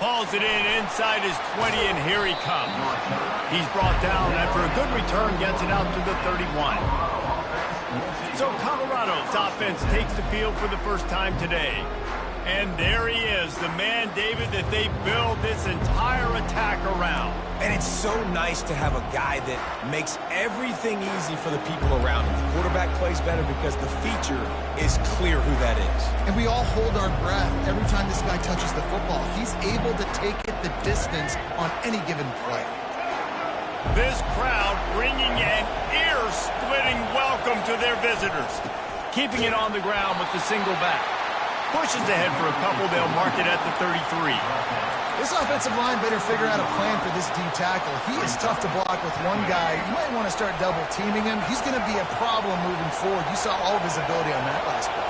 Hauls it in inside his 20, and here he comes. He's brought down after a good return, gets it out to the 31. So Colorado's offense takes the field for the first time today. And there he is, the man, David, that they build this entire attack around. And it's so nice to have a guy that makes everything easy for the people around him. The quarterback plays better because the feature is clear who that is. And we all hold our breath every time this guy touches the football. He's able to take it the distance on any given play. This crowd bringing an ear-splitting welcome to their visitors. Keeping it on the ground with the single back. Pushes ahead for a couple. They'll mark it at the 33. This offensive line better figure out a plan for this D tackle. He is tough to block with one guy. You might want to start double-teaming him. He's going to be a problem moving forward. You saw all of his ability on that last play.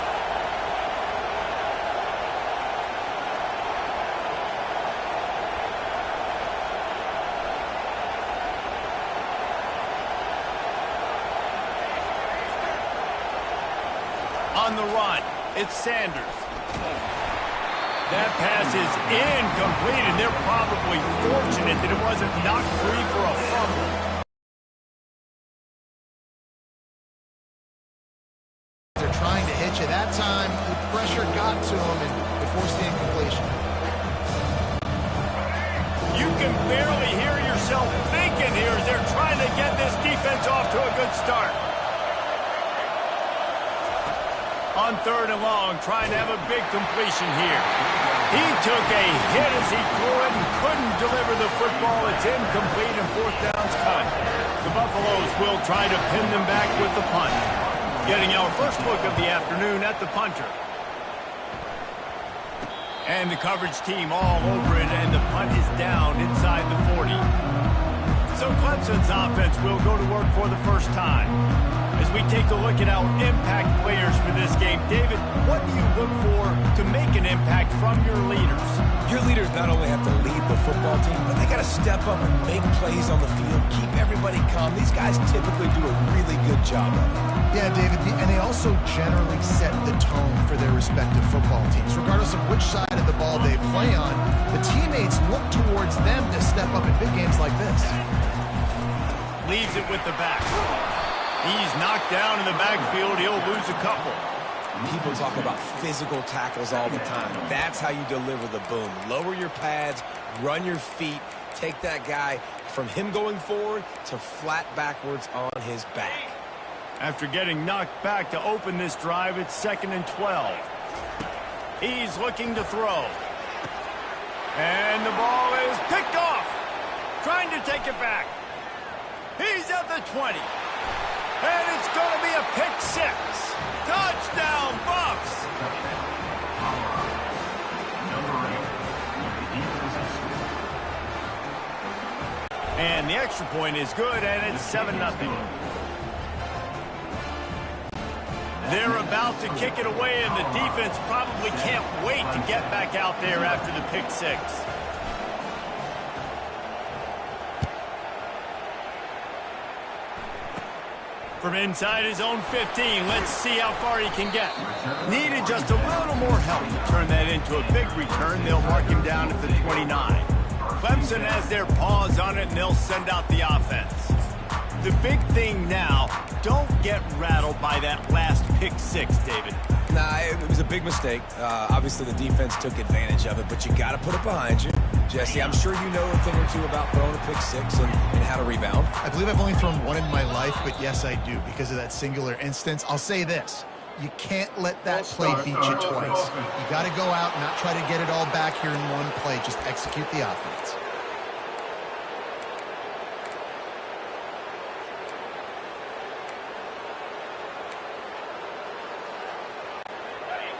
On the run, it's Sanders. That pass is incomplete, and they're probably fortunate that it wasn't knocked free for a fumble. They're trying to hit you. That time, the pressure got to him, and it forced the incompletion. You can barely hear yourself thinking here as they're trying to get this defense off to a good start. On 3rd and long, trying to have a big completion here. He took a hit as he threw it and couldn't deliver the football. It's incomplete and 4th down's cut. The Buffaloes will try to pin them back with the punt. Getting our first look of the afternoon at the punter. And the coverage team all over it, and the punt is down inside the 40. So Clemson's offense will go to work for the first time. As we take a look at our impact players for this game, David, what do you look for to make an impact from your leaders? Your leaders not only have to lead the football team, but they got to step up and make plays on the field, keep everybody calm. These guys typically do a really good job of it. Yeah, David, and they also generally set the tone for their respective football teams. Regardless of which side of the ball they play on, the teammates look towards them to step up in big games like this. Leaves it with the back. He's knocked down in the backfield. He'll lose a couple. People talk about physical tackles all the time. That's how you deliver the boom. Lower your pads, run your feet, take that guy from him going forward to flat backwards on his back. After getting knocked back to open this drive, it's 2nd and 12. He's looking to throw. And the ball is picked off. Trying to take it back. He's at the 20. And it's going to be a pick 6. Touchdown, Buffs! And the extra point is good, and it's 7-0. They're about to kick it away, and the defense probably can't wait to get back out there after the pick 6. From inside his own 15, let's see how far he can get. Needed just a little more help to turn that into a big return. They'll mark him down at the 29. Clemson has their paws on it, and they'll send out the offense. The big thing now, don't get rattled by that last pick 6, David. Nah, it was a big mistake. Obviously, the defense took advantage of it, but you got to put it behind you. Jesse, I'm sure you know a thing or two about throwing a pick 6 and how to rebound. I believe I've only thrown one in my life, but yes, I do, because of that singular instance. I'll say this. You can't let that play beat you twice. You got to go out and not try to get it all back here in one play. Just execute the offense.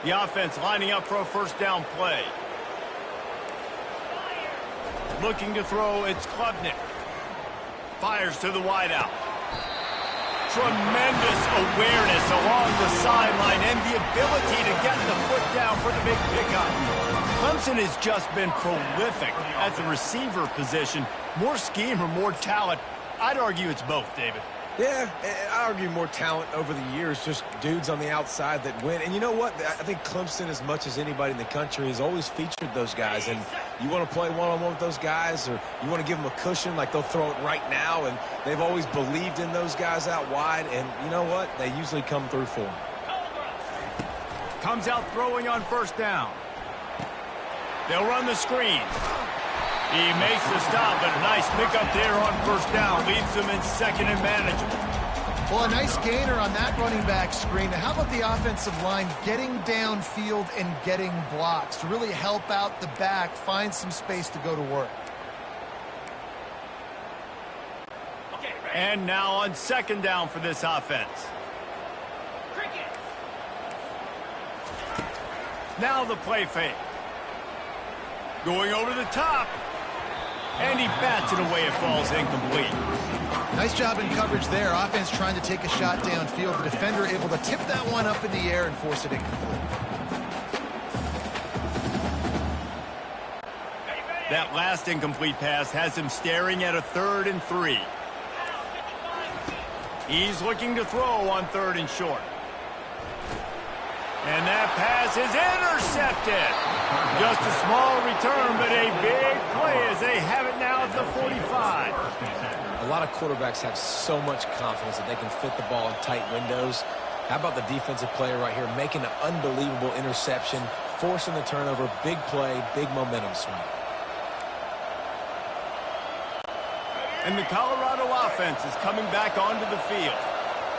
The offense lining up for a first down play. Looking to throw, it's Klubnik. Fires to the wideout. Tremendous awareness along the sideline and the ability to get the foot down for the big pickup. Clemson has just been prolific at the receiver position. More scheme or more talent? I'd argue it's both, David. Yeah, I argue more talent over the years, just dudes on the outside that win. And you know what? I think Clemson, as much as anybody in the country, has always featured those guys. And you want to play one-on-one with those guys, or you want to give them a cushion, like they'll throw it right now. And they've always believed in those guys out wide. And you know what? They usually come through for them. Comes out throwing on first down. They'll run the screen. He makes the stop, but a nice pickup there on first down. Leaves them in second and manageable. Well, a nice gainer on that running back screen. Now, how about the offensive line getting downfield and getting blocks to really help out the back, find some space to go to work? And now on second down for this offense. Now the play fake. Going over the top. And he bats it away. It falls incomplete. Nice job in coverage there. Offense trying to take a shot downfield. The defender able to tip that one up in the air and force it incomplete. That last incomplete pass has him staring at a 3rd and 3. He's looking to throw on 3rd and short. And that pass is intercepted. Just a small return, but a big play as they have it now at the 45. A lot of quarterbacks have so much confidence that they can fit the ball in tight windows. How about the defensive player right here making an unbelievable interception, forcing the turnover, big play, big momentum swing. And the Colorado offense is coming back onto the field.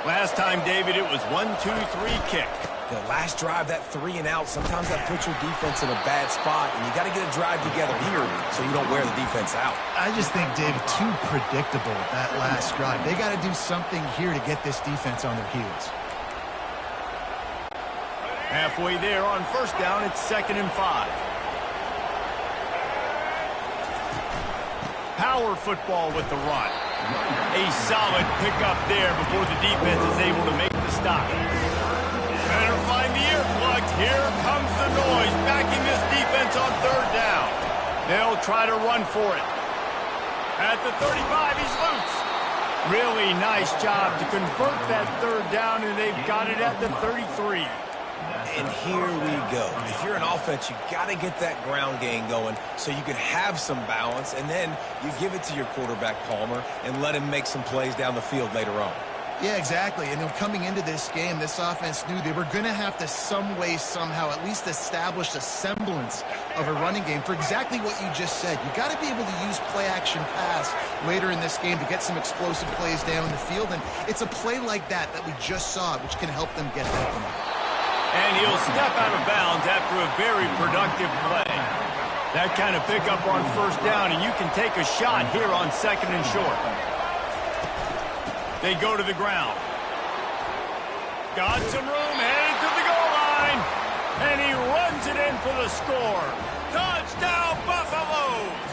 Last time, David, it was 1-2-3 kick. The last drive, that 3 and out, sometimes that puts your defense in a bad spot, and you got to get a drive together here so you don't wear the defense out. I just think, David, too predictable that last drive. They got to do something here to get this defense on their heels. Halfway there on first down, it's 2nd and 5. Power football with the run. A solid pickup there before the defense is able to make the stop. Better find the earplugs. Here comes the noise, backing this defense on 3rd down. They'll try to run for it. At the 35, he's loose. Really nice job to convert that 3rd down, and they've got it at the 33. And here we go. If you're an offense, you got to get that ground game going so you can have some balance, and then you give it to your quarterback, Palmer, and let him make some plays down the field later on. Yeah, exactly. And coming into this game, this offense knew they were going to have to some way, somehow, at least establish a semblance of a running game for exactly what you just said. You got to be able to use play-action pass later in this game to get some explosive plays down the field. And it's a play like that we just saw, which can help them get that one. And he'll step out of bounds after a very productive play. That kind of pickup on first down, and you can take a shot here on 2nd and short. They go to the ground. Got some room, headed to the goal line. And he runs it in for the score. Touchdown, Buffaloes!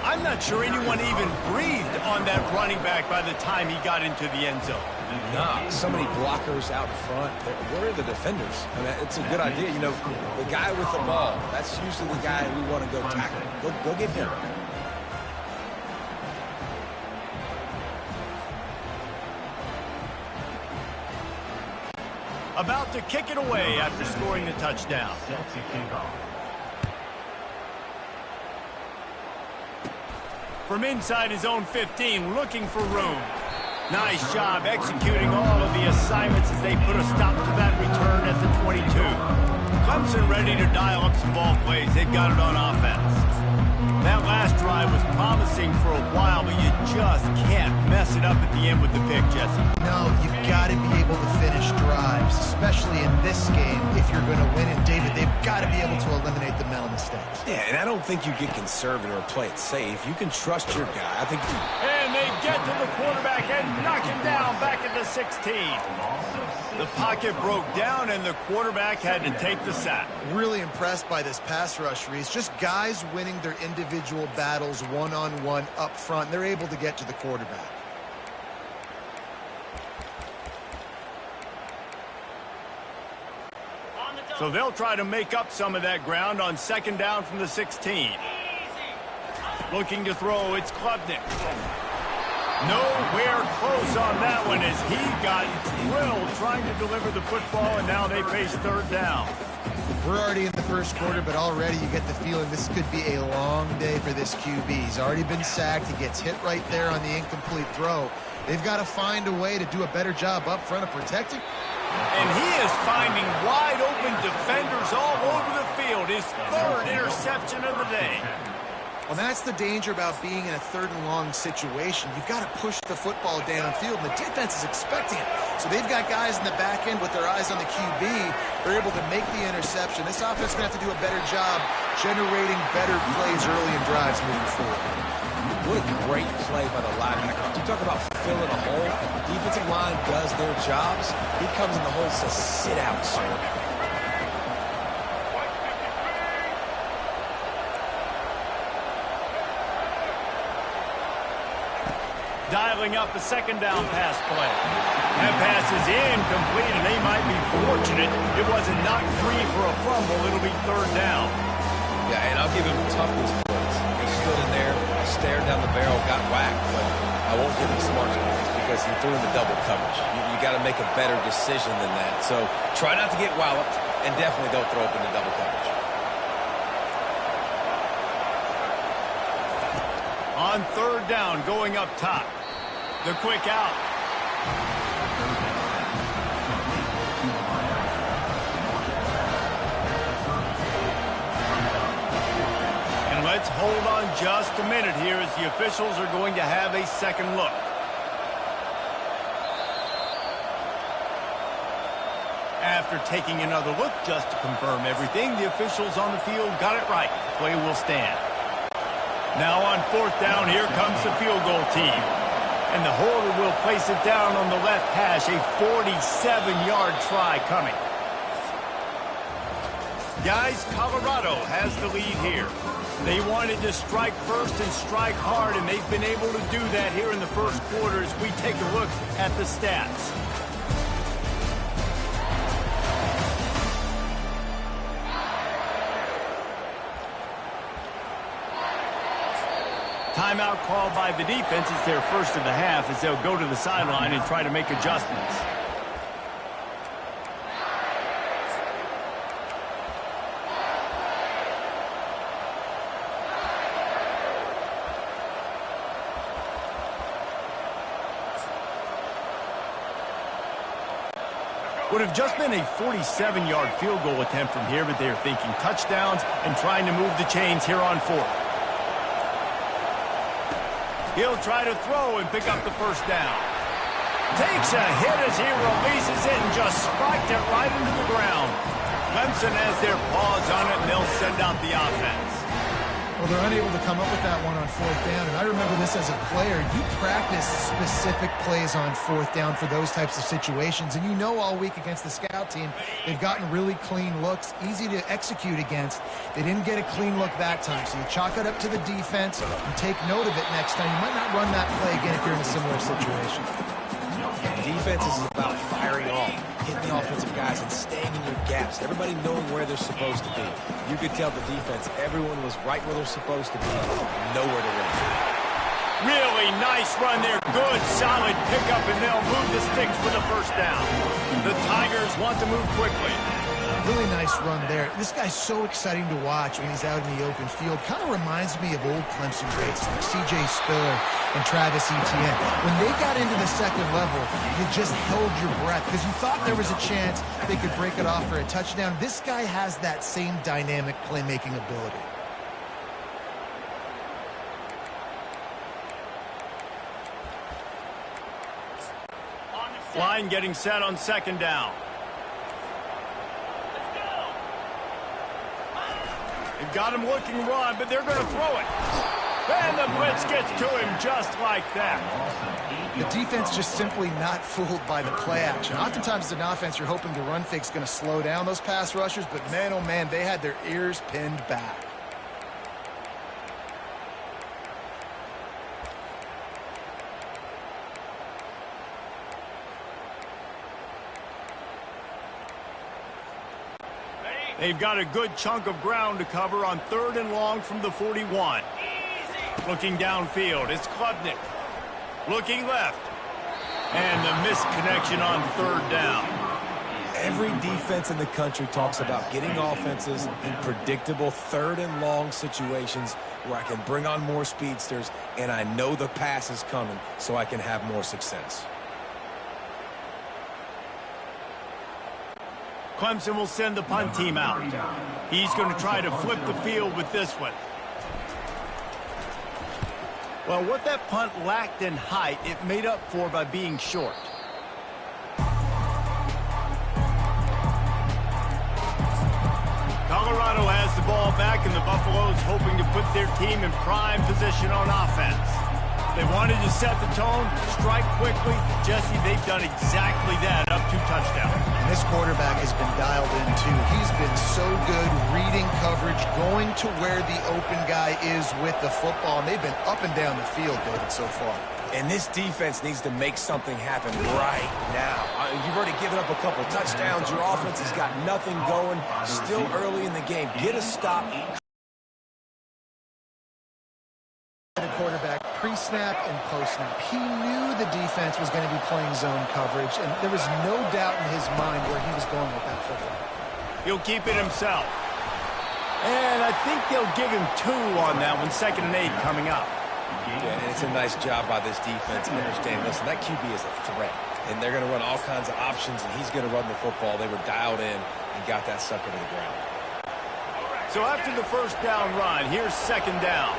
I'm not sure anyone even breathed on that running back by the time he got into the end zone. Nah, so many blockers out front. Where are the defenders? I mean, it's a good idea. You know, the guy with the ball, that's usually the guy we want to go tackle. Go get him. About to kick it away after scoring the touchdown. From inside his own 15, looking for room. Nice job executing all of the assignments as they put a stop to that return at the 22. Clemson ready to dial up some ball plays. They've got it on offense. That last drive was promising for a while, but you just can't mess it up at the end with the pick, Jesse. No, you've got to be able to finish drives, especially in this game if you're going to win it. David, they've got to be able to eliminate the mental mistakes. Yeah, and I don't think you get conservative or play it safe. You can trust your guy. I think. And they get to the quarterback and knock him down back at the 16. The pocket broke down, and the quarterback had to take the sack. Really impressed by this pass rush, Reese. Just guys winning their individual battles one-on-one up front. They're able to get to the quarterback. So they'll try to make up some of that ground on 2nd down from the 16. Looking to throw, it's Klubnik. Nowhere close on that one as he got drilled trying to deliver the football, and now they face third down. We're already in the first quarter, but already you get the feeling this could be a long day for this QB. He's already been sacked. He gets hit right there on the incomplete throw. They've got to find a way to do a better job up front of protecting. And he is finding wide open defenders all over the field. His third interception of the day. Well, that's the danger about being in a third and long situation. You've got to push the football downfield, and the defense is expecting it. So they've got guys in the back end with their eyes on the QB. They're able to make the interception. This offense is going to have to do a better job generating better plays early in drives moving forward. What a great play by the linebacker. You talk about filling a hole. Defensive line does their jobs. He comes in the hole and says, sit out, sir. Dialing up a second down pass play. That pass is incomplete, and they might be fortunate it wasn't knocked free for a fumble. It'll be third down. Yeah, and I'll give him toughness points. He stood in there, stared down the barrel, got whacked, but I won't give him smarts points because he threw in the double coverage. You got to make a better decision than that. So try not to get walloped, and definitely don't throw up in the double coverage. On third down, going up top. The quick out. And let's hold on just a minute here as the officials are going to have a second look. After taking another look just to confirm everything, the officials on the field got it right. The play will stand. Now on fourth down, here comes the field goal team. And the holder will place it down on the left hash, a 47-yard try coming. Guys, Colorado has the lead here. They wanted to strike first and strike hard, and they've been able to do that here in the first quarter as we take a look at the stats. Timeout called by the defense. It's their first of the half as they'll go to the sideline and try to make adjustments. Would have just been a 47-yard field goal attempt from here, but they're thinking touchdowns and trying to move the chains here on fourth. He'll try to throw and pick up the first down. Takes a hit as he releases it and just spiked it right into the ground. Clemson has their paws on it, and they'll send out the offense. Well, they're unable to come up with that one on fourth down, and I remember this as a player. You practice specific plays on fourth down for those types of situations, and you know all week against the scout team, they've gotten really clean looks, easy to execute against. They didn't get a clean look that time, so you chalk it up to the defense and take note of it next time. You might not run that play again if you're in a similar situation. Defense is about firing off, hitting the offensive guys, and staying in your gaps. Everybody knowing where they're supposed to be. You could tell the defense, everyone was right where they're supposed to be. Nowhere to run. Really nice run there. Good, solid pickup, and they'll move the sticks for the first down. The Tigers want to move quickly. Really nice run there. This guy's so exciting to watch when he's out in the open field. Kind of reminds me of old Clemson greats like C.J. Spiller and Travis Etienne. When they got into the second level, you just held your breath because you thought there was a chance they could break it off for a touchdown. This guy has that same dynamic playmaking ability. Line getting set on second down. They've got him looking run, but they're going to throw it. And the blitz gets to him just like that. The defense just simply not fooled by the play action. Oftentimes as an offense, you're hoping the run fake's going to slow down those pass rushers, but man, oh man, they had their ears pinned back. They've got a good chunk of ground to cover on third and long from the 41. Looking downfield, it's Klubnik. Looking left. And the missed connection on third down. Every defense in the country talks about getting offenses in predictable third and long situations where I can bring on more speedsters and I know the pass is coming so I can have more success. Clemson will send the punt team out. He's going to try to flip the field with this one. Well, what that punt lacked in height, it made up for by being short. Colorado has the ball back, and the Buffaloes hoping to put their team in prime position on offense. They wanted to set the tone, strike quickly. Jesse, they've done exactly that, up 2 touchdowns. And this quarterback has been dialed in, too. He's been so good reading coverage, going to where the open guy is with the football, and they've been up and down the field, David, so far. And this defense needs to make something happen right now. You've already given up a couple touchdowns. Your offense has got nothing going. Still early in the game. Get a stop. The quarterback pre-snap and post-snap. He knew the defense was going to be playing zone coverage, and there was no doubt in his mind where he was going with that football. He'll keep it himself. And I think they'll give him 2 on that one. 2nd and 8 coming up. Yeah, and it's a nice job by this defense. Understand, listen, that QB is a threat. And they're going to run all kinds of options, and he's going to run the football. They were dialed in and got that sucker to the ground. So after the first down run, here's 2nd down.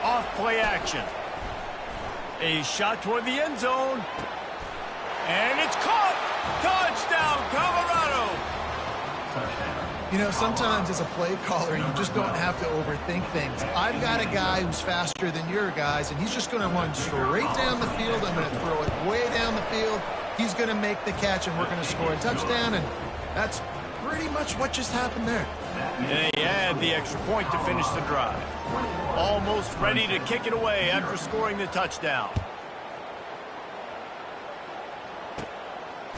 Off play action. A shot toward the end zone. And it's caught! Touchdown, Colorado! You know, sometimes as a play caller, you just don't have to overthink things. I've got a guy who's faster than your guys, and he's just going to run straight down the field. I'm going to throw it way down the field. He's going to make the catch, and we're going to score a touchdown, and that's pretty much what just happened there. And they add the extra point to finish the drive. Almost ready to kick it away after scoring the touchdown.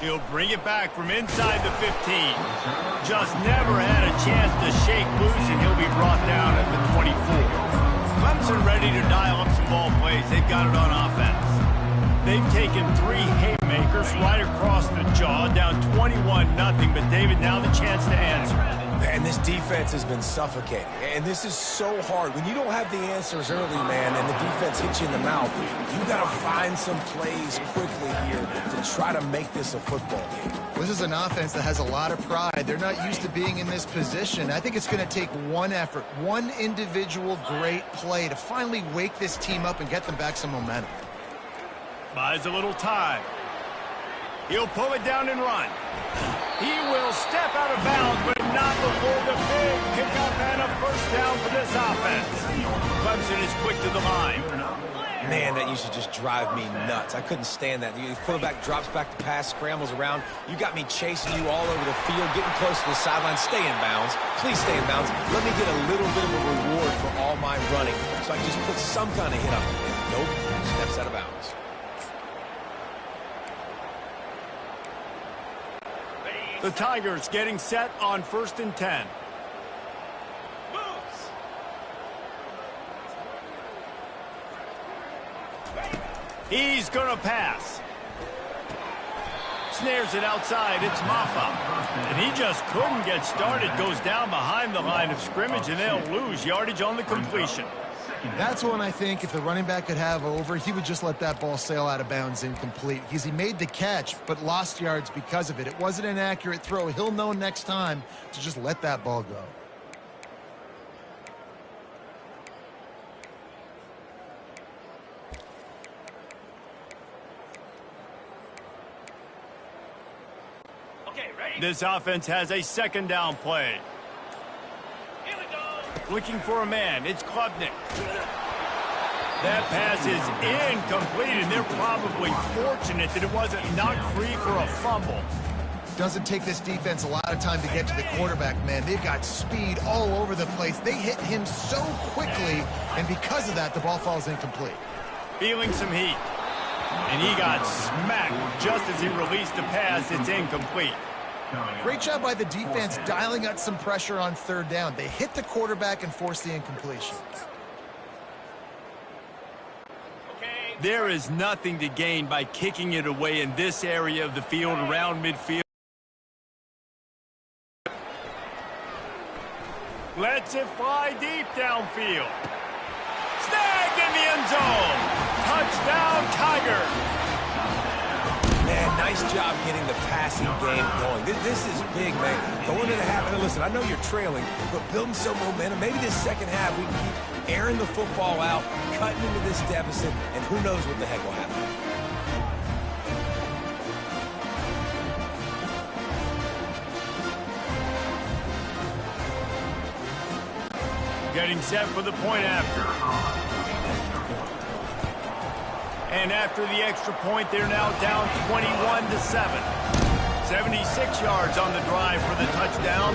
He'll bring it back from inside the 15. Just never had a chance to shake loose, and he'll be brought down at the 24. Clemson ready to dial up some ball plays. They've got it on offense. They've taken 3 haymakers right across the jaw, down 21-0. But, David, now the chance to answer. And this defense has been suffocating. And this is so hard. When you don't have the answers early, man, and the defense hits you in the mouth, you got to find some plays quickly here to try to make this a football game. This is an offense that has a lot of pride. They're not used to being in this position. I think it's going to take one effort, one individual great play to finally wake this team up and get them back some momentum. Buys a little time. He'll pull it down and run. He will step out of bounds, but not before the big pickup and a first down for this offense. Clemson is quick to the line. Man, that used to just drive me nuts. I couldn't stand that. The quarterback drops back to pass, scrambles around. You got me chasing you all over the field, getting close to the sideline. Stay in bounds. Please stay in bounds. Let me get a little bit of a reward for all my running so I can just put some kind of hit on him. Nope, steps out of bounds. The Tigers getting set on 1st and 10. He's going to pass. Snares it outside. It's Maffa. And he just couldn't get started. Goes down behind the line of scrimmage, and they'll lose yardage on the completion. That's one I think if the running back could have over, he would just let that ball sail out of bounds incomplete because he made the catch but lost yards because of it. It wasn't an accurate throw. He'll know next time to just let that ball go. Okay, ready. This offense has a 2nd down play. Looking for a man. It's Klubnik. That pass is incomplete, and they're probably fortunate that it wasn't knocked free for a fumble. Doesn't take this defense a lot of time to get to the quarterback, man. They've got speed all over the place. They hit him so quickly, and because of that, the ball falls incomplete. Feeling some heat. And he got smacked just as he released the pass. It's incomplete. Great job by the defense dialing out some pressure on third down. They hit the quarterback and forced the incompletion. There is nothing to gain by kicking it away in this area of the field around midfield. Lets it fly deep downfield. Snagged in the end zone. Touchdown, Tiger. Man, nice job getting the passing game going. This is big, man. Going into the half, and listen, I know you're trailing, but building some momentum. Maybe this second half we can keep airing the football out, cutting into this deficit, and who knows what the heck will happen. Getting set for the point after. And after the extra point, they're now down 21-7. 76 yards on the drive for the touchdown.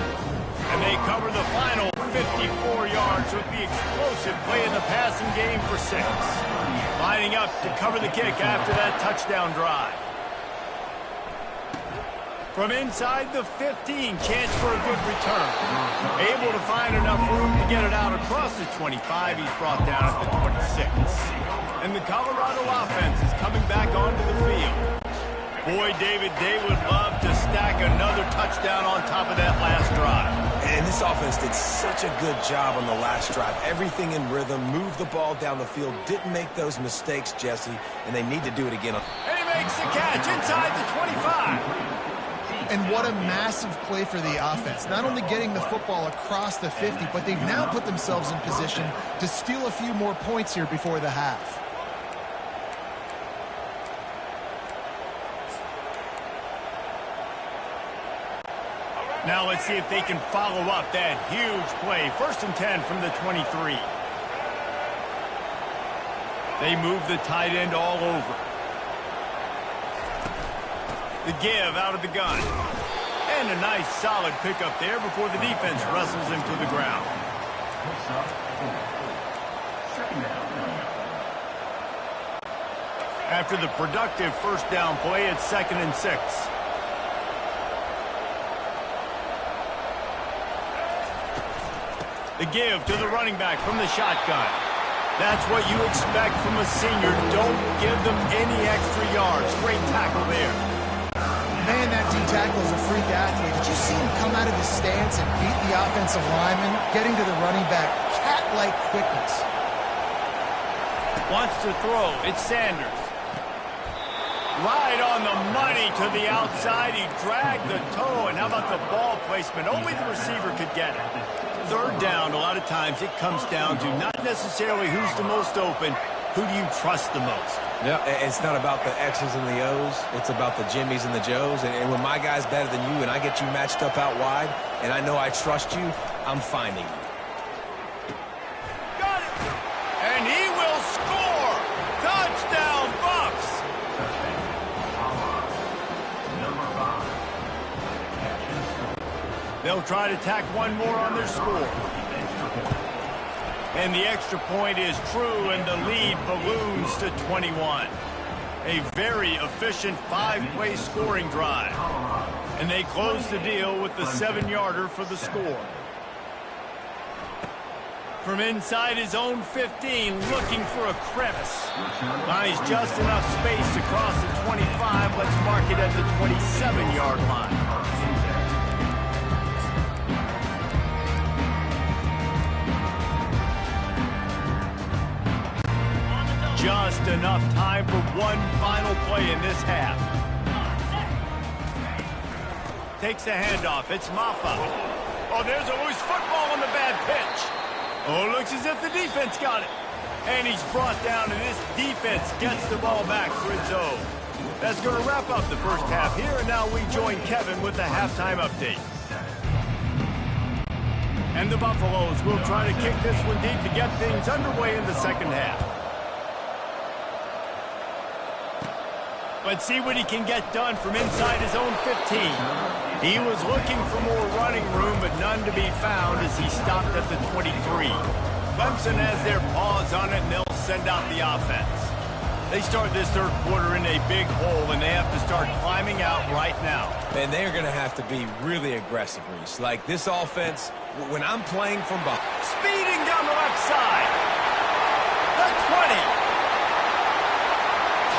And they cover the final 54 yards with the explosive play in the passing game for 6. Lining up to cover the kick after that touchdown drive. From inside the 15, chance for a good return. Able to find enough room to get it out across the 25. He's brought down at the 26. And the Colorado offense is coming back onto the field. Boy, David, they would love to stack another touchdown on top of that last drive. And this offense did such a good job on the last drive. Everything in rhythm, moved the ball down the field, didn't make those mistakes, Jesse, and they need to do it again. And he makes the catch inside the 25. And what a massive play for the offense. Not only getting the football across the 50, but they've now put themselves in position to steal a few more points here before the half. Now let's see if they can follow up that huge play. 1st and 10 from the 23. They move the tight end all over. The give out of the gun. And a nice solid pickup there before the defense wrestles him to the ground. After the productive first down play, it's 2nd and 6. The give to the running back from the shotgun. That's what you expect from a senior. Don't give them any extra yards. Great tackle there. Man, that D-tackle is a freak athlete. Did you see him come out of his stance and beat the offensive lineman, getting to the running back? Cat-like quickness. Wants to throw. It's Sanders. Right on the money to the outside. He dragged the toe. And how about the ball placement? Only the receiver could get it. 3rd down, a lot of times it comes down to not necessarily who's the most open, who do you trust the most? Yeah, it's not about the X's and the O's. It's about the Jimmys and the Joes. And when my guy's better than you and I get you matched up out wide and I know I trust you, I'm finding you. Got it! And he will score! Touchdown, Bucks! They'll try to tack one more on their score. And the extra point is true, and the lead balloons to 21. A very efficient 5-play scoring drive. And they close the deal with the 7-yarder for the score. From inside his own 15, looking for a crevice. Buys just enough space across the 25. Let's mark it at the 27-yard line. Just enough time for one final play in this half. Takes the handoff. It's Maffa. Oh, there's a loose football on the bad pitch. Oh, looks as if the defense got it. And he's brought down, and this defense gets the ball back for its own. That's going to wrap up the first half here, and now we join Kevin with the halftime update. And the Buffaloes will try to kick this one deep to get things underway in the second half. Let's see what he can get done from inside his own 15. He was looking for more running room, but none to be found as he stopped at the 23. Clemson has their paws on it, and they'll send out the offense. They start this third quarter in a big hole, and they have to start climbing out right now. And they are going to have to be really aggressive, Reese. Like this offense, when I'm playing from behind. Speeding down the left side. The 20.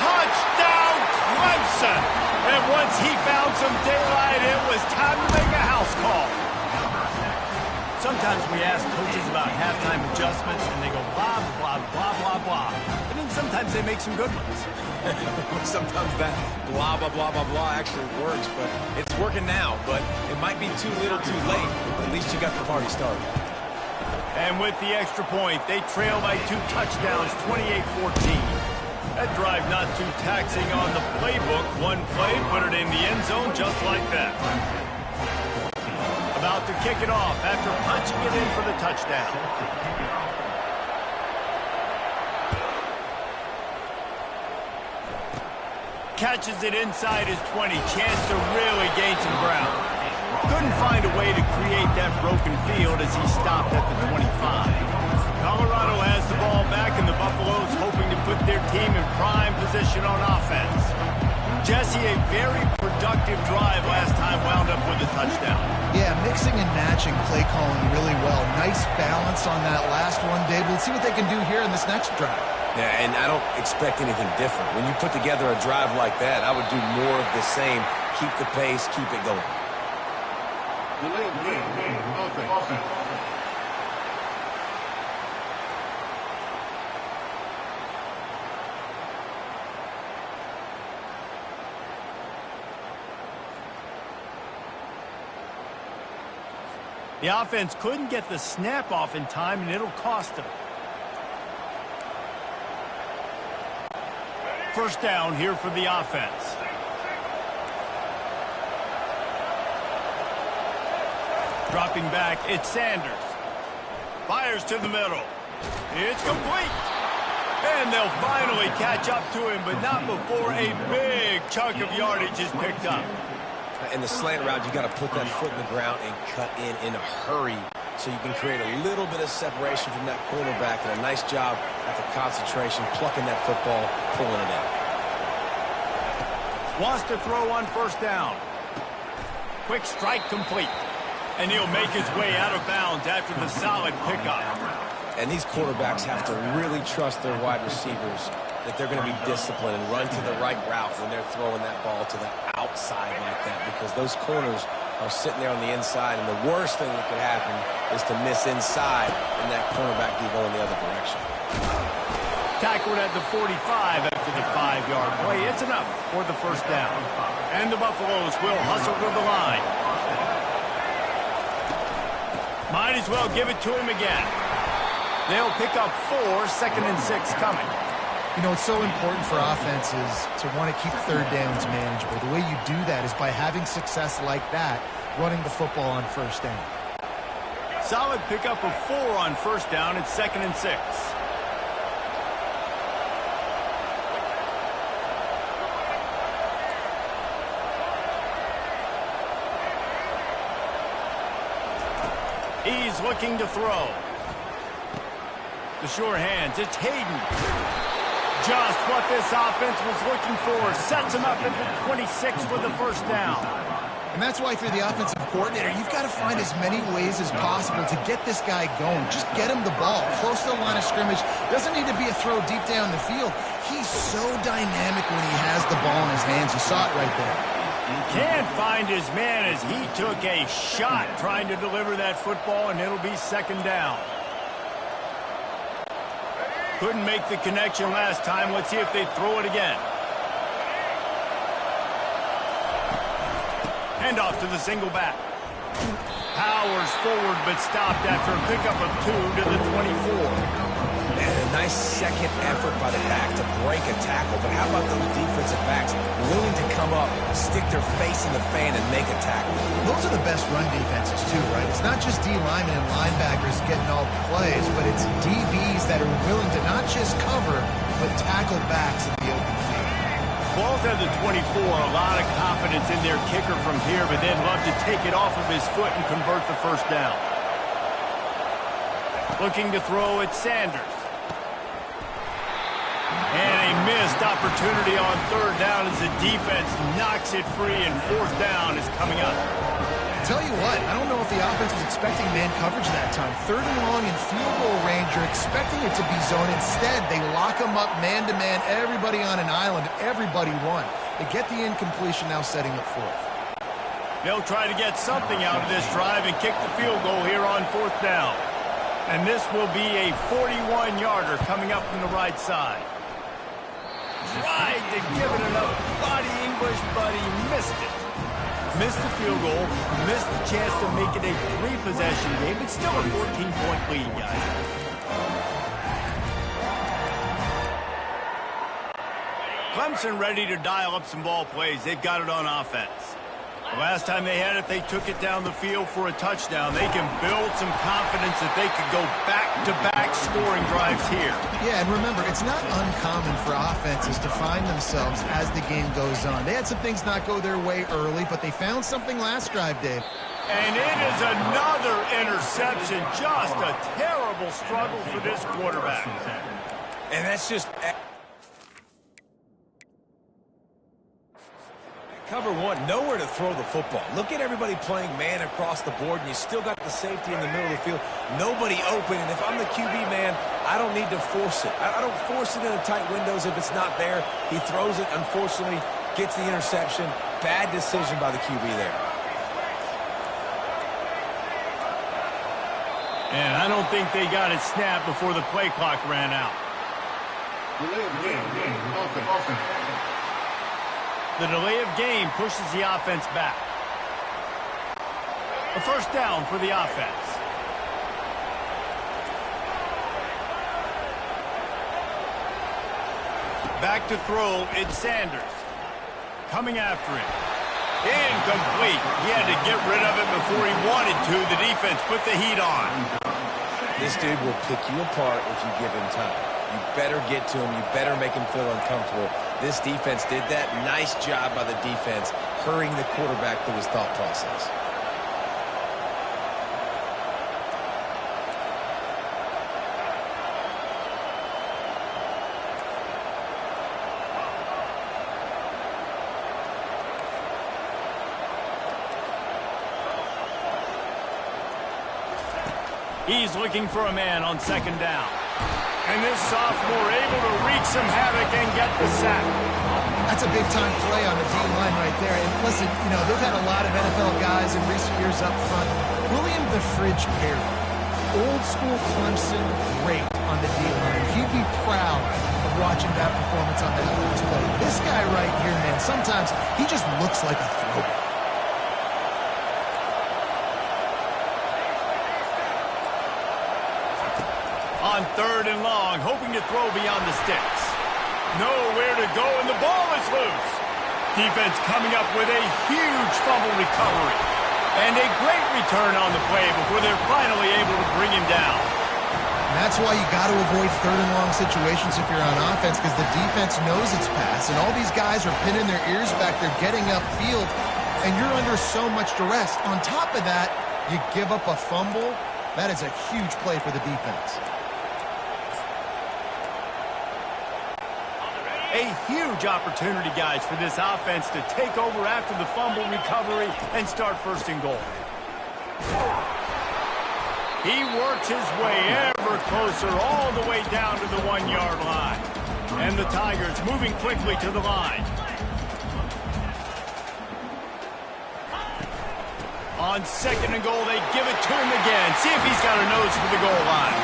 Touchdown, Clemson. And once he found some daylight, it was time to make a house call. Sometimes we ask coaches about halftime adjustments, and they go blah, blah, blah, blah, blah. And then sometimes they make some good ones. Sometimes that blah, blah, blah, blah, blah actually works, but it's working now. But it might be too little too late. At least you got the party started. And with the extra point, they trail by 2 touchdowns, 28-14. That drive not too taxing on the playbook. One play, put it in the end zone just like that. About to kick it off after punching it in for the touchdown. Catches it inside his 20. Chance to really gain some ground. Couldn't find a way to create that broken field as he stopped at the 25. Colorado has the ball back, and the Buffaloes hoping to put their team in prime position on offense. Jesse, a very productive drive last time, wound up with a touchdown. Yeah, mixing and matching play calling really well. Nice balance on that last one, Dave. We'll see what they can do here in this next drive. Yeah, and I don't expect anything different. When you put together a drive like that, I would do more of the same. Keep the pace, keep it going. The offense couldn't get the snap off in time, and it'll cost them. First down here for the offense. Dropping back, it's Sanders. Fires to the middle. It's complete. And they'll finally catch up to him, but not before a big chunk of yardage is picked up. In the slant route, you got to put that foot in the ground and cut in a hurry so you can create a little bit of separation from that cornerback, and a nice job at the concentration, plucking that football, pulling it in. Wants to throw on first down. Quick strike complete. And he'll make his way out of bounds after the solid pickup. And these quarterbacks have to really trust their wide receivers that they're going to be disciplined and run to the right route when they're throwing that ball to the outside like that, because those corners are sitting there on the inside, and the worst thing that could happen is to miss inside and that cornerback be going the other direction. Tackled at the 45 after the 5-yard play. It's enough for the first down. And the Buffaloes will hustle to the line. Might as well give it to him again. They'll pick up 4, 2nd and 6 coming. You know, it's so important for offenses to want to keep third downs manageable. The way you do that is by having success like that, running the football on first down. Solid pickup of 4 on first down. It's 2nd and 6. He's looking to throw. The sure hands. It's Hayden. Just what this offense was looking for. Sets him up at the 26 for the first down. And that's why, if you're the offensive coordinator, you've got to find as many ways as possible to get this guy going. Just get him the ball close to the line of scrimmage. Doesn't need to be a throw deep down the field. He's so dynamic when he has the ball in his hands. You saw it right there. Can't find his man as he took a shot trying to deliver that football, and it'll be 2nd down. Couldn't make the connection last time. Let's see if they throw it again. Hand off to the single back. Powers forward, but stopped after a pickup of 2 to the 24. And a nice second effort by the back to break a tackle. But how about those defensive backs willing to come up, stick their face in the fan, and make a tackle? Those are the best run defenses, too, right? It's not just D linemen and linebackers getting all the plays, but it's DBs that are willing to not just cover, but tackle backs in the open field. Both at the 24, a lot of confidence in their kicker from here, but they'd love to take it off of his foot and convert the first down. Looking to throw at Sanders. And a missed opportunity on third down as the defense knocks it free, and fourth down is coming up. Tell you what, I don't know if the offense was expecting man coverage that time. Third and long in field goal range, you're expecting it to be zone. Instead, they lock them up man-to-man, everybody on an island, everybody won. They get the incompletion, now setting up fourth. They'll try to get something out of this drive and kick the field goal here on fourth down. And this will be a 41-yarder coming up from the right side. Tried to give it enough body English, but he missed it. Missed the field goal, missed the chance to make it a three-possession game. It's still a 14-point lead, guys. Clemson ready to dial up some ball plays. They've got it on offense. The last time they had it, they took it down the field for a touchdown. They can build some confidence that they could go back-to-back scoring drives here. Yeah, and remember, it's not uncommon for offenses to find themselves as the game goes on. They had some things not go their way early, but they found something last drive, Dave. And it is another interception. Just a terrible struggle for this quarterback. And that's just... Cover one, nowhere to throw the football. Look at everybody playing man across the board, and you still got the safety in the middle of the field. Nobody open, and if I'm the QB man, I don't need to force it. I don't force it into tight windows if it's not there. He throws it, unfortunately, gets the interception. Bad decision by the QB there. And I don't think they got it snapped before the play clock ran out. The delay of game pushes the offense back. A first down for the offense. Back to throw, it's Sanders. Coming after him. Incomplete. He had to get rid of it before he wanted to. The defense put the heat on. This dude will pick you apart if you give him time. You better get to him. You better make him feel uncomfortable. This defense did that. Nice job by the defense, hurrying the quarterback through his thought process. He's looking for a man on second down. And this sophomore able to wreak some havoc and get the sack. That's a big-time play on the D-line right there. And listen, you know, they've had a lot of NFL guys in recent years up front. William the Fridge Perry, old-school Clemson, great on the D-line. He'd be proud of watching that performance on that first play. This guy right here, man, sometimes he just looks like a throwback. On third and long, hoping to throw beyond the sticks. Nowhere to go, and the ball is loose. Defense coming up with a huge fumble recovery. And a great return on the play before they're finally able to bring him down. And that's why you got to avoid third and long situations if you're on offense, because the defense knows it's pass, and all these guys are pinning their ears back. They're getting upfield, and you're under so much duress. On top of that, you give up a fumble. That is a huge play for the defense. A huge opportunity, guys, for this offense to take over after the fumble recovery and start first and goal. He works his way ever closer all the way down to the 1-yard line. And the Tigers moving quickly to the line. On second and goal, they give it to him again. See if he's got a nose for the goal line.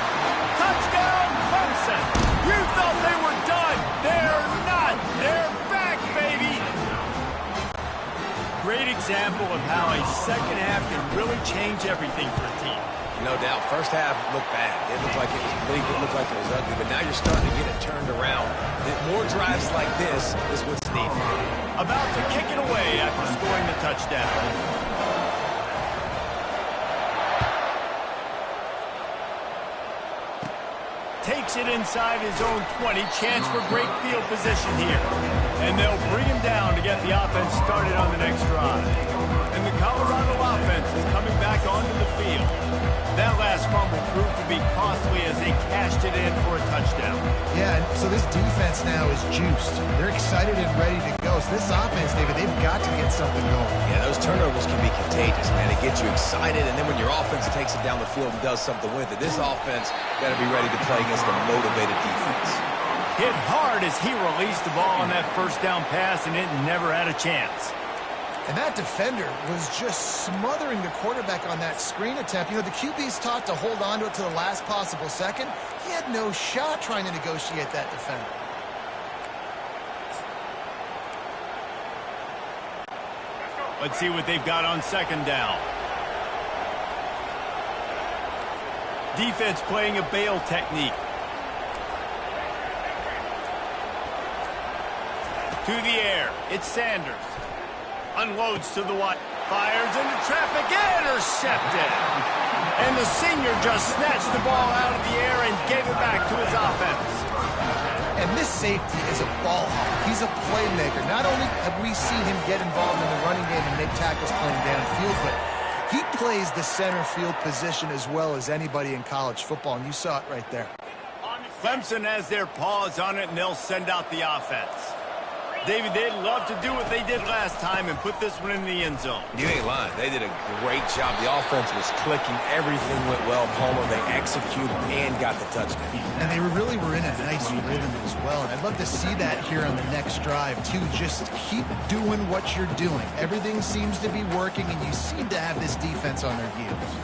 Touchdown, Clemson! You thought they were done. They're not. They're back, baby. Great example of how a second half can really change everything for a team. No doubt. First half looked bad. It looked like it was bleak. It looked like it was ugly. But now you're starting to get it turned around. More drives like this is what's needed. About to kick it away after scoring the touchdown. Takes it inside his own 20. Chance for great field position here. And they'll bring him down to get the offense started on the next drive. And the Colorado offense is coming back onto the field. That last fumble proved to be costly as they cashed it in for a touchdown. Yeah, and so this defense now is juiced. They're excited and ready to go. So this offense, David, they've got to get something going. Yeah, those turnovers can be contagious, man. It gets you excited, and then when your offense takes it down the field and does something with it, this offense got to be ready to play against a motivated defense. Hit hard as he released the ball on that first down pass, and it never had a chance. And that defender was just smothering the quarterback on that screen attempt. You know, the QB's taught to hold on to it to the last possible second. He had no shot trying to negotiate that defender. Let's see what they've got on second down. Defense playing a bail technique. To the air, it's Sanders. Unloads to the wide, fires into traffic, intercepted. And the senior just snatched the ball out of the air and gave it back to his offense. And this safety is a ball hawk. He's a playmaker. Not only have we seen him get involved in the running game and make tackles playing downfield, but he plays the center field position as well as anybody in college football, and you saw it right there. Clemson has their paws on it, and they'll send out the offense. David, they'd love to do what they did last time and put this one in the end zone. You ain't lying. They did a great job. The offense was clicking. Everything went well. Palmer, they executed and got the touchdown. And they really were in a nice rhythm as well. And I'd love to see that here on the next drive, too. Just keep doing what you're doing. Everything seems to be working, and you seem to have this defense on their heels.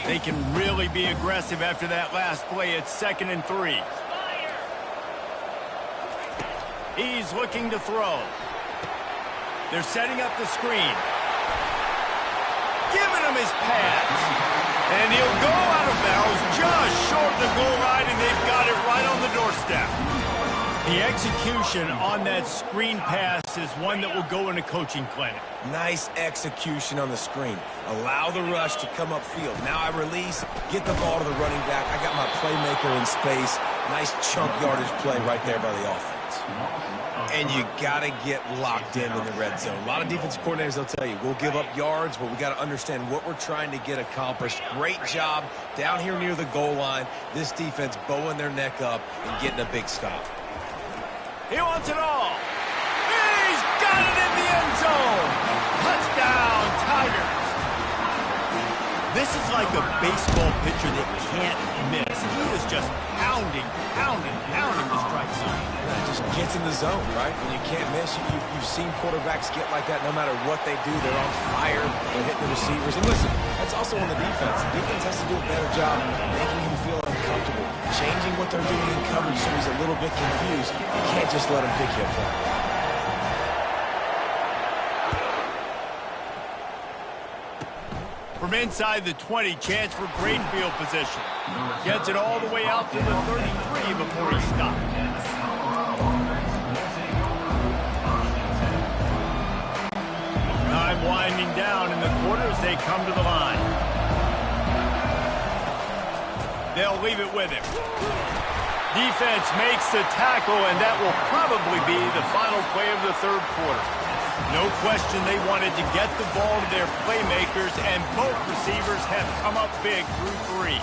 They can really be aggressive after that last play. It's 2nd and 3. He's looking to throw. They're setting up the screen. Giving him his pass. And he'll go out of bounds just short of the goal line, and they've got it right on the doorstep. The execution on that screen pass is one that will go in a coaching clinic. Nice execution on the screen. Allow the rush to come upfield. Now I release, get the ball to the running back. I got my playmaker in space. Nice chunk yardage play right there by the offense. And you got to get locked in the red zone. A lot of defensive coordinators, they'll tell you, we'll give up yards, but we got to understand what we're trying to get accomplished. Great job down here near the goal line. This defense bowing their neck up and getting a big stop. He wants it all. He's got it in the end zone. Touchdown, Tigers. This is like a baseball pitcher that can't miss. He is just pounding the strike zone. Yeah, just gets in the zone, right? When you can't miss, you've seen quarterbacks get like that no matter what they do. They're on fire. They're hitting the receivers. And listen, that's also on the defense. The defense has to do a better job making him feel uncomfortable, changing what they're doing in coverage so he's a little bit confused. You can't just let him pick you apart. From inside the 20, chance for great field position. Gets it all the way out to the 33 before he stopped. Time winding down in the quarter as they come to the line. They'll leave it with him. Defense makes the tackle, and that will probably be the final play of the third quarter. No question they wanted to get the ball to their playmakers, and both receivers have come up big through 3.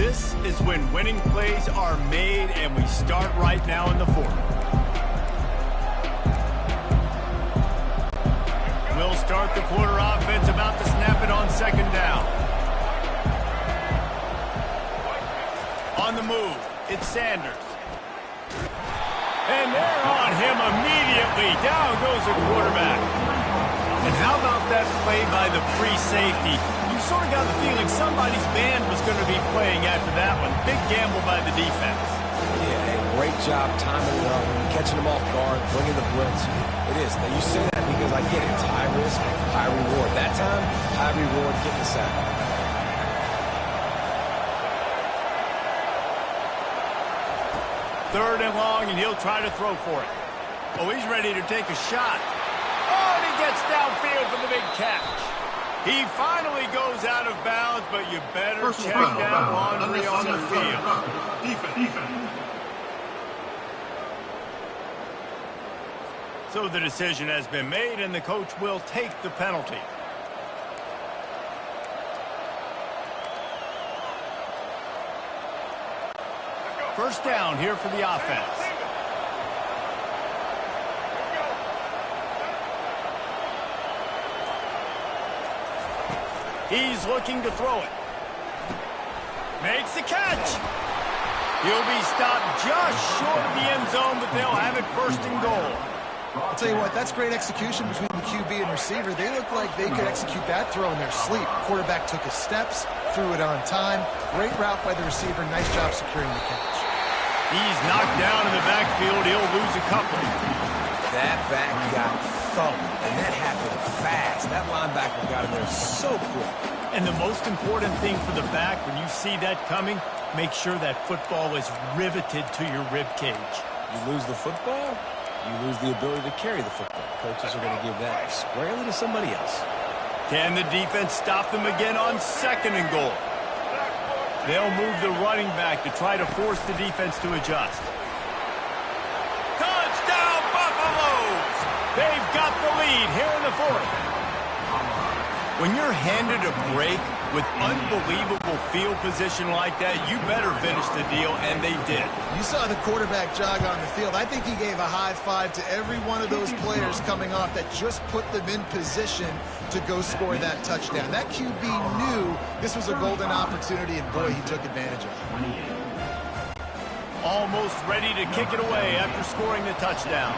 This is when winning plays are made, and we start right now in the 4th. We'll start the quarter offense, about to snap it on 2nd down. On the move, it's Sanders. And they're on him immediately. Down goes the quarterback. And how about that play by the free safety? You sort of got the feeling somebody's band was going to be playing after that one. Big gamble by the defense. Yeah, hey, great job timing it up, catching them off guard, bringing the blitz. It is. Now, you say that because I get it. It's high risk, high reward. That time, high reward, getting the sack. 3rd and long, and he'll try to throw for it. Oh, he's ready to take a shot. Oh, and he gets downfield for the big catch. He finally goes out of bounds, but you better check that laundry on the field. So the decision has been made, and the coach will take the penalty. First down here for the offense. He's looking to throw it. Makes the catch. He'll be stopped just short of the end zone, but they'll have it first and goal. I'll tell you what, that's great execution between the QB and receiver. They look like they could execute that throw in their sleep. Quarterback took his steps, threw it on time. Great route by the receiver. Nice job securing the catch. He's knocked down in the backfield. He'll lose a couple. That back got thumped, and that happened fast. That linebacker got in there so quick. And the most important thing for the back, when you see that coming, make sure that football is riveted to your rib cage. You lose the football, you lose the ability to carry the football. Coaches are going to give that squarely to somebody else. Can the defense stop them again on second and goal? They'll move the running back to try to force the defense to adjust. Touchdown, Buffaloes! They've got the lead here in the fourth. When you're handed a break with unbelievable field position like that, you better finish the deal, and they did. You saw the quarterback jog on the field. I think he gave a high five to every one of those players coming off that just put them in position to go score that touchdown. That QB knew this was a golden opportunity, and boy, he took advantage of it. Almost ready to kick it away after scoring the touchdown.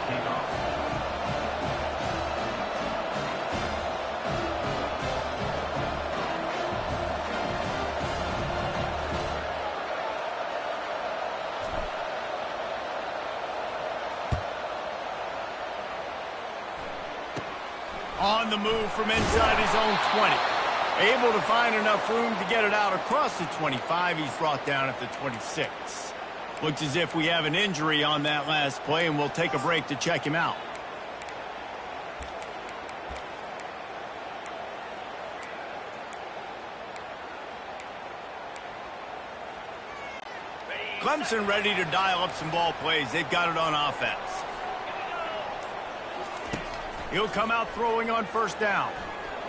On the move from inside his own 20. Able to find enough room to get it out across the 25. He's brought down at the 26. Looks as if we have an injury on that last play, and we'll take a break to check him out. Clemson ready to dial up some ball plays. They've got it on offense. He'll come out throwing on first down.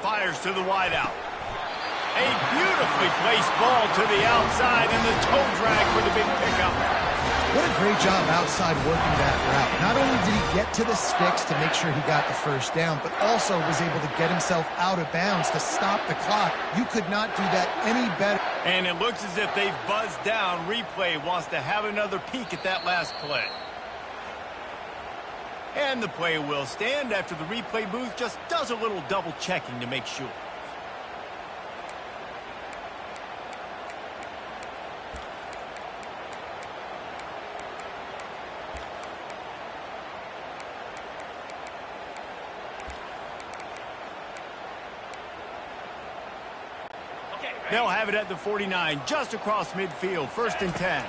Fires to the wideout. A beautifully placed ball to the outside, and the toe drag for the big pickup. What a great job outside working that route. Not only did he get to the sticks to make sure he got the first down, but also was able to get himself out of bounds to stop the clock. You could not do that any better. And it looks as if they've buzzed down. Replay wants to have another peek at that last play. And the play will stand after the replay booth just does a little double checking to make sure. They'll have it at the 49, just across midfield, first and 10.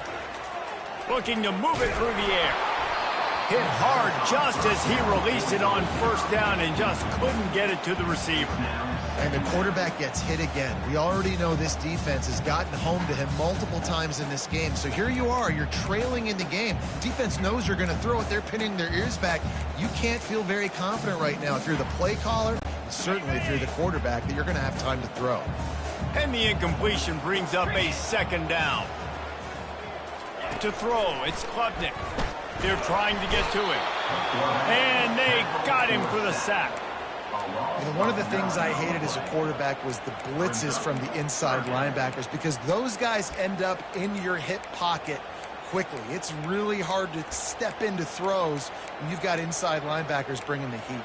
Looking to move it through the air. Hit hard just as he released it on first down and just couldn't get it to the receiver. And the quarterback gets hit again. We already know this defense has gotten home to him multiple times in this game. So here you are, you're trailing in the game. Defense knows you're going to throw it. They're pinning their ears back. You can't feel very confident right now if you're the play caller, and certainly if you're the quarterback, that you're going to have time to throw. And the incompletion brings up a second down. To throw, it's Klubnik. They're trying to get to him. And they got him for the sack. You know, one of the things I hated as a quarterback was the blitzes from the inside linebackers, because those guys end up in your hip pocket quickly. It's really hard to step into throws when you've got inside linebackers bringing the heat.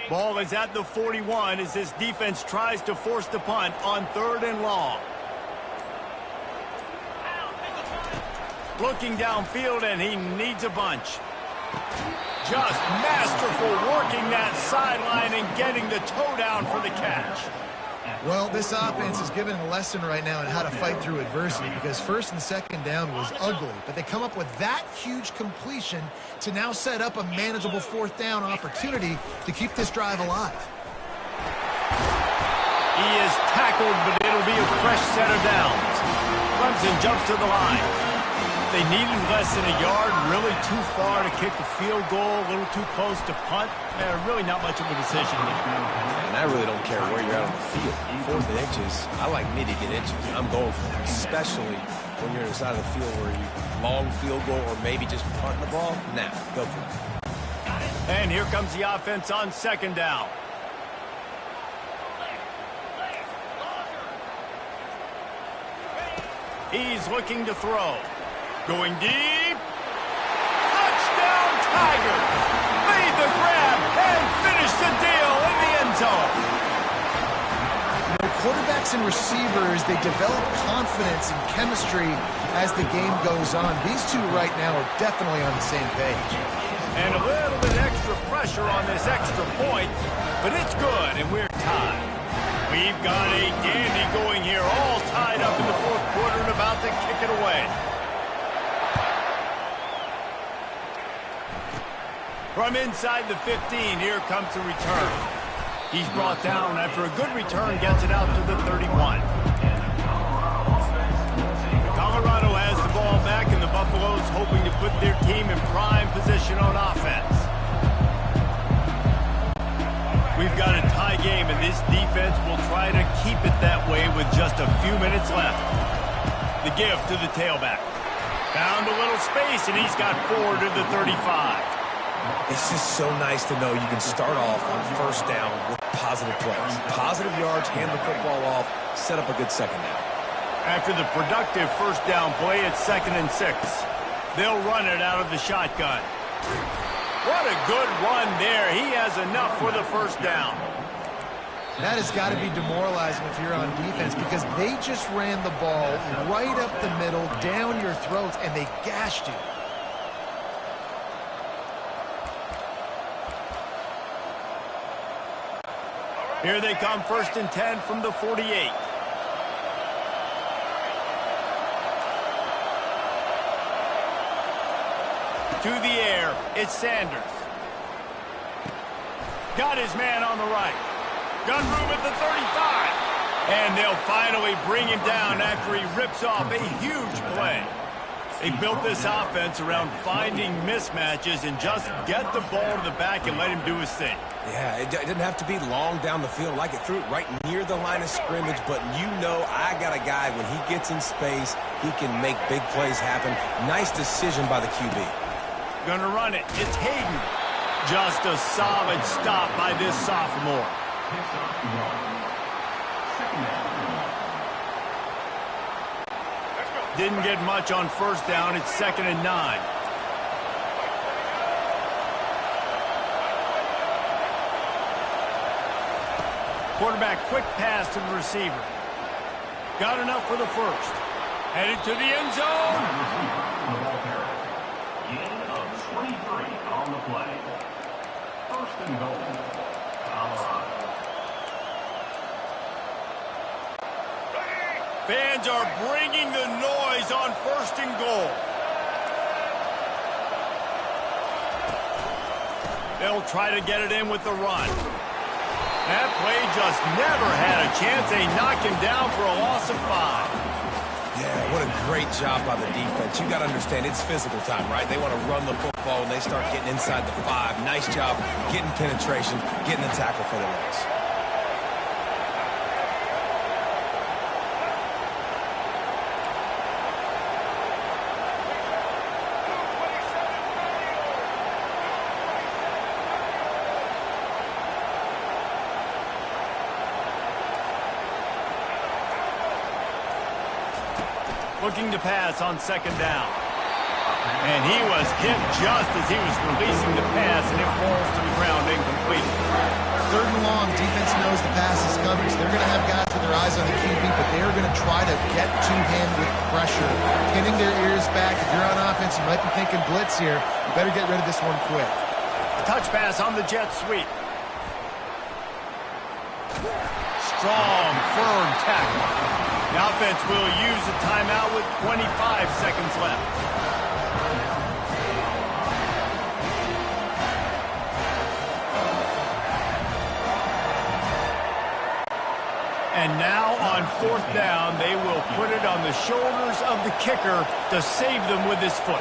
Ball is at the 41 as this defense tries to force the punt on third and long. Looking downfield, and he needs a bunch. Just masterful working that sideline and getting the toe down for the catch. Well, this offense is given a lesson right now on how to fight through adversity because first and second down was ugly, but they come up with that huge completion to now set up a manageable fourth down opportunity to keep this drive alive. He is tackled, but it'll be a fresh set of downs. Clemson jumps to the line. They needed less than a yard, really too far to kick a field goal, a little too close to punt. Really not much of a decision. And I really don't care where you're at on the field. 4th and inches, I like me to get inches. I'm going for it, especially when you're inside of the field where you long field goal or maybe just punting the ball. Nah, go for it. And here comes the offense on second down. He's looking to throw. Going deep. Touchdown, Tiger. Made the grab and finished the deal in the end zone. Quarterbacks and receivers, they develop confidence and chemistry as the game goes on. These two right now are definitely on the same page. And a little bit extra pressure on this extra point, but it's good, and we're tied. We've got a dandy going here, all tied up in the fourth quarter and about to kick it away. From inside the 15, here comes the return. He's brought down after a good return, gets it out to the 31. Colorado has the ball back, and the Buffaloes hoping to put their team in prime position on offense. We've got a tie game, and this defense will try to keep it that way with just a few minutes left. The give to the tailback. Found a little space, and he's got 4 to the 35. It's just so nice to know you can start off on first down with positive plays. Positive yards, hand the football off, set up a good second down. After the productive first down play, it's 2nd and 6. They'll run it out of the shotgun. What a good run there. He has enough for the first down. That has got to be demoralizing if you're on defense because they just ran the ball right up the middle, down your throats, and they gashed you. Here they come, 1st and 10 from the 48. To the air, it's Sanders. Got his man on the right. Gun room at the 35. And they'll finally bring him down after he rips off a huge play. They built this offense around finding mismatches and just get the ball to the back and let him do his thing. Yeah, it didn't have to be long down the field. Like it threw it right near the line of scrimmage, but you know I got a guy, when he gets in space, he can make big plays happen. Nice decision by the QB. Gonna run it. It's Hayden. Just a solid stop by this sophomore. Didn't get much on first down. It's 2nd and 9. Quarterback, quick pass to the receiver. Got enough for the first. Headed to the end zone. Gain of 23 on the play. 1st and goal, Colorado. Fans are bringing the noise on 1st and goal. They'll try to get it in with the run. That play just never had a chance. They knock him down for a loss of 5. Yeah, what a great job by the defense. You got to understand, it's physical time, right? They want to run the football when they start getting inside the 5. Nice job getting penetration, getting the tackle for the loss. Looking to pass on 2nd down. And he was hit just as he was releasing the pass, and it falls to the ground incomplete. 3rd and long, defense knows the pass is coming, so they're going to have guys with their eyes on the QB, but they're going to try to get to him with pressure, pinning their ears back. If you're on offense, you might be thinking blitz here. You better get rid of this one quick. A touch pass on the jet sweep. Strong, firm tackle. The offense will use a timeout with 25 seconds left. And now on 4th down, they will put it on the shoulders of the kicker to save them with his foot.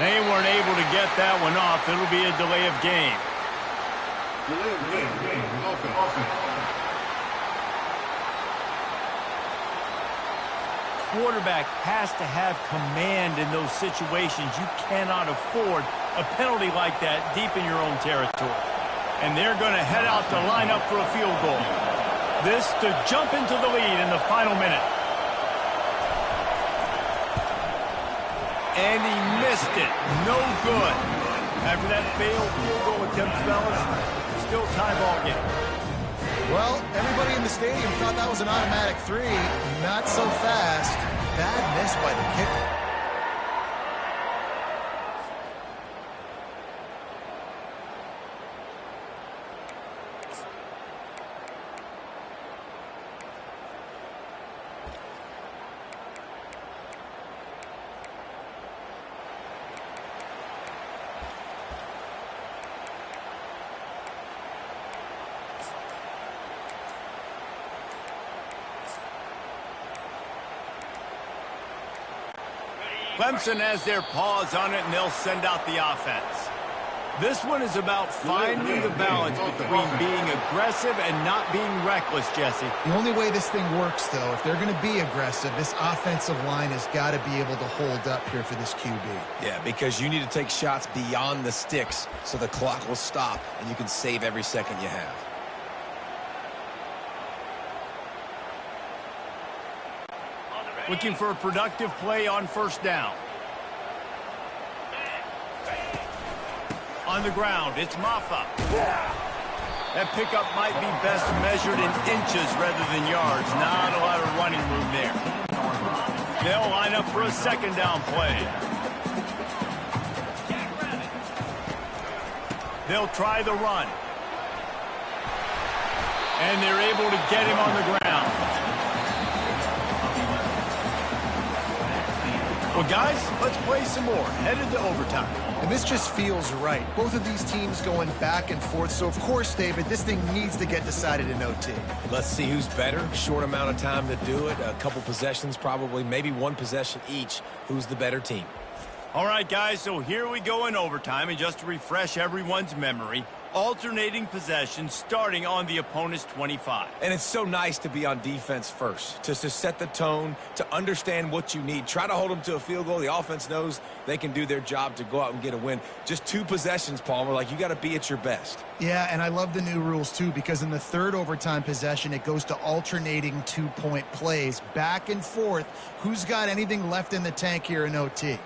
They weren't able to get that one off. It'll be a delay of game. Quarterback has to have command in those situations. You cannot afford a penalty like that deep in your own territory. And they're going to head out to line up for a field goal. This to jump into the lead in the final minute. And he missed it. No good. After that failed field goal attempt, fellas, still tie ball game. Well, everybody in the stadium thought that was an automatic 3. Not so fast. Bad miss by the kicker. Clemson has their paws on it, and they'll send out the offense. This one is about finding the balance between being aggressive and not being reckless, Jesse. The only way this thing works, though, if they're going to be aggressive, this offensive line has got to be able to hold up here for this QB. Yeah, because you need to take shots beyond the sticks so the clock will stop and you can save every second you have. Looking for a productive play on 1st down. On the ground, it's Maffa. That pickup might be best measured in inches rather than yards. Not a lot of running room there. They'll line up for a 2nd down play. They'll try the run. And they're able to get him on the ground. Well, guys, let's play some more. Headed to overtime. And this just feels right. Both of these teams going back and forth. So, of course, David, this thing needs to get decided in OT. Let's see who's better. Short amount of time to do it. A couple possessions probably. Maybe one possession each. Who's the better team? All right, guys, so here we go in overtime. And just to refresh everyone's memory, alternating possessions starting on the opponent's 25. And it's so nice to be on defense first, to set the tone, to understand what you need. Try to hold them to a field goal. The offense knows they can do their job to go out and get a win. Just 2 possessions, Palmer. Like, you got to be at your best. Yeah, and I love the new rules, too, because in the 3rd overtime possession, it goes to alternating 2-point plays, back and forth. Who's got anything left in the tank here in OT?